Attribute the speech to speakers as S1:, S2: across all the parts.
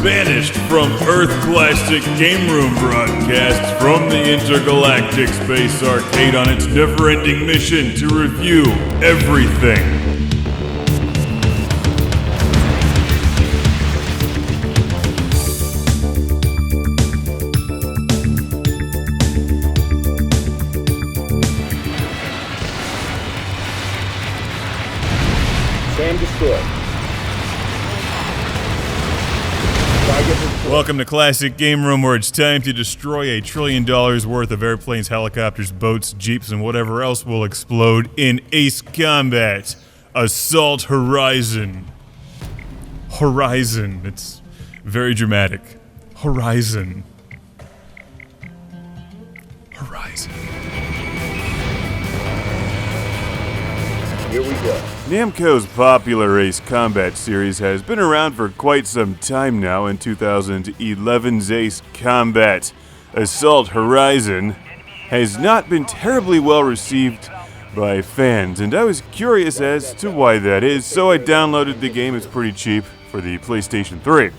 S1: Banished from Earth Classic Game Room broadcasts from the Intergalactic Space Arcade on its never-ending mission to review everything. Welcome to Classic Game Room, where it's time to destroy $1 trillion worth of airplanes, helicopters, boats, jeeps, and whatever else will explode in Ace Combat Assault Horizon. Horizon. It's very dramatic. Horizon. Horizon.
S2: Here we go.
S1: Namco's popular Ace Combat series has been around for quite some time now. In 2011's Ace Combat Assault Horizon has not been terribly well received by fans, and I was curious as to why that is, so I downloaded the game. It's pretty cheap for the PlayStation 3.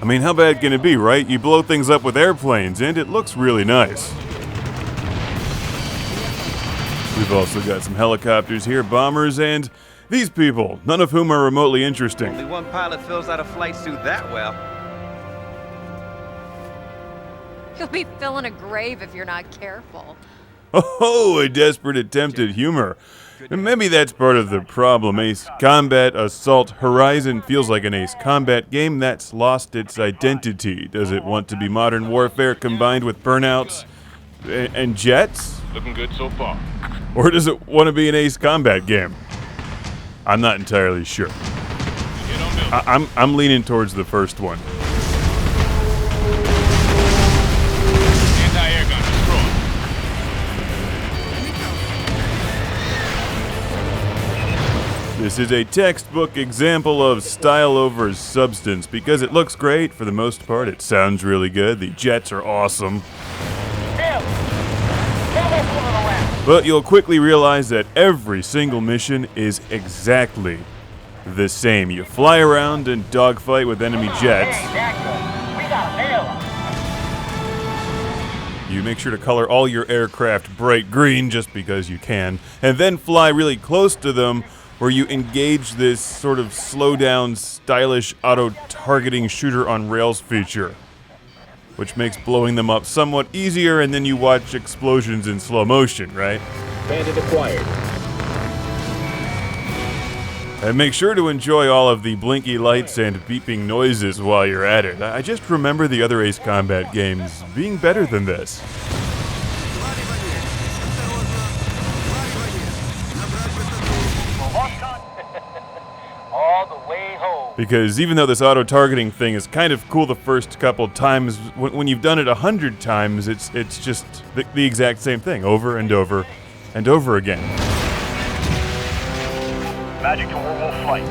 S1: I mean, how bad can it be, right? You blow things up with airplanes, and it looks really nice. We've also got some helicopters here, bombers, and these people, none of whom are remotely interesting.
S3: Only one pilot fills out a flight suit that well.
S4: You'll be filling a grave if you're not careful.
S1: Oh, a desperate attempt at humor. And maybe that's part of the problem. Ace Combat Assault Horizon feels like an Ace Combat game that's lost its identity. Does it want to be modern warfare combined with burnouts and jets?
S5: Looking good so far.
S1: Or does it want to be an Ace Combat game? I'm not entirely sure. I'm leaning towards the first one.
S5: Anti-air gun destroyed.
S1: This is a textbook example of style over substance, because it looks great for the most part. It sounds really good. The jets are awesome. But you'll quickly realize that every single mission is exactly the same. You fly around and dogfight with enemy jets. You make sure to color all your aircraft bright green just because you can, and then fly really close to them, where you engage this sort of slow-down, stylish auto-targeting shooter on rails feature, which makes blowing them up somewhat easier, and then you watch explosions in slow motion, right?
S2: Bandit acquired.
S1: And make sure to enjoy all of the blinky lights and beeping noises while you're at it. I just remember the other Ace Combat games being better than this.
S3: All the way home.
S1: Because even though this auto-targeting thing is kind of cool the first couple times, when you've done it 100 times, it's just the exact same thing, over and over and over again.
S6: Magic to Werewolf Flight.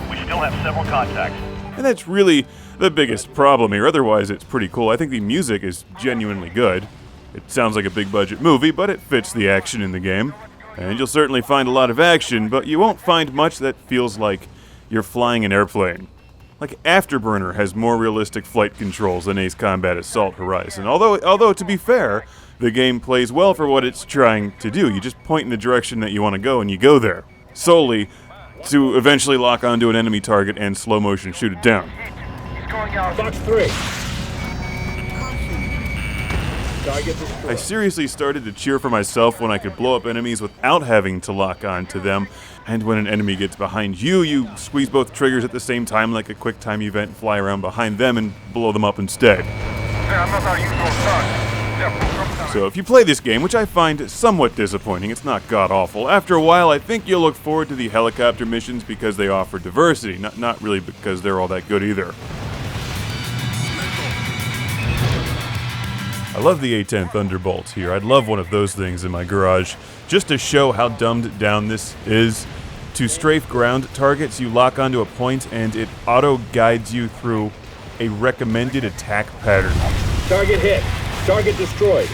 S6: We still have several contacts.
S1: And that's really the biggest problem here. Otherwise, it's pretty cool. I think the music is genuinely good. It sounds like a big-budget movie, but it fits the action in the game. And you'll certainly find a lot of action, but you won't find much that feels like you're flying an airplane. Like, Afterburner has more realistic flight controls than Ace Combat Assault Horizon. Although to be fair, the game plays well for what it's trying to do. You just point in the direction that you want to go, and you go there. Solely to eventually lock onto an enemy target and slow motion shoot it down.
S2: Box 3. Target destroyed.
S1: I seriously started to cheer for myself when I could blow up enemies without having to lock onto them. And when an enemy gets behind you, you squeeze both triggers at the same time like a quick time event, fly around behind them and blow them up instead. So if you play this game, which I find somewhat disappointing, it's not god-awful, after a while I think you'll look forward to the helicopter missions because they offer diversity, not really because they're all that good either. I love the A-10 Thunderbolt here. I'd love one of those things in my garage, just to show how dumbed down this is. To strafe ground targets, you lock onto a point and it auto-guides you through a recommended attack pattern.
S2: Target hit. Target destroyed.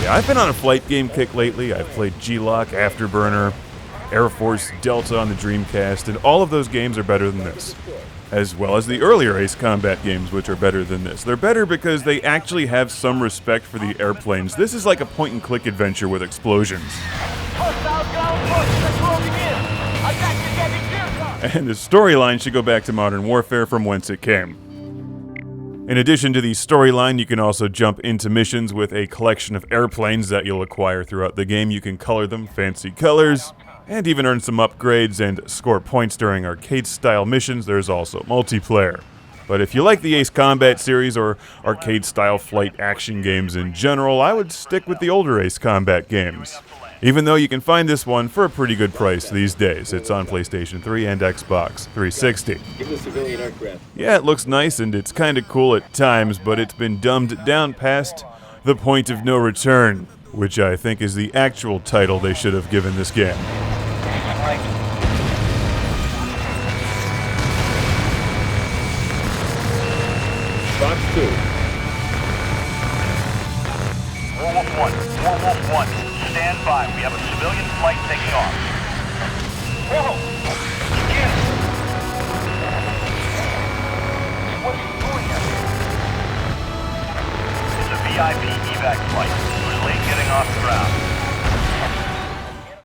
S1: Yeah, I've been on a flight game kick lately. I've played G-Lock, Afterburner, Air Force Delta on the Dreamcast, and all of those games are better than this. As well as the earlier Ace Combat games, which are better than this. They're better because they actually have some respect for the airplanes. This is like a point-and-click adventure with explosions. And the storyline should go back to Modern Warfare from whence it came. In addition to the storyline, you can also jump into missions with a collection of airplanes that you'll acquire throughout the game. You can color them fancy colors, and even earn some upgrades and score points during arcade-style missions. There's also multiplayer. But if you like the Ace Combat series or arcade-style flight action games in general, I would stick with the older Ace Combat games. Even though you can find this one for a pretty good price these days. It's on PlayStation 3 and Xbox 360.
S2: Give the civilian aircraft.
S1: Yeah, it looks nice and it's kinda cool at times, but it's been dumbed down past the point of no return, which I think is the actual title they should have given this game.
S2: Box 2.
S6: Warwolf 1, Warwolf 1, stand by. We have a civilian flight taking off. Whoa! Again! What are you doing here? It's a VIP evac flight. We're late getting off the ground.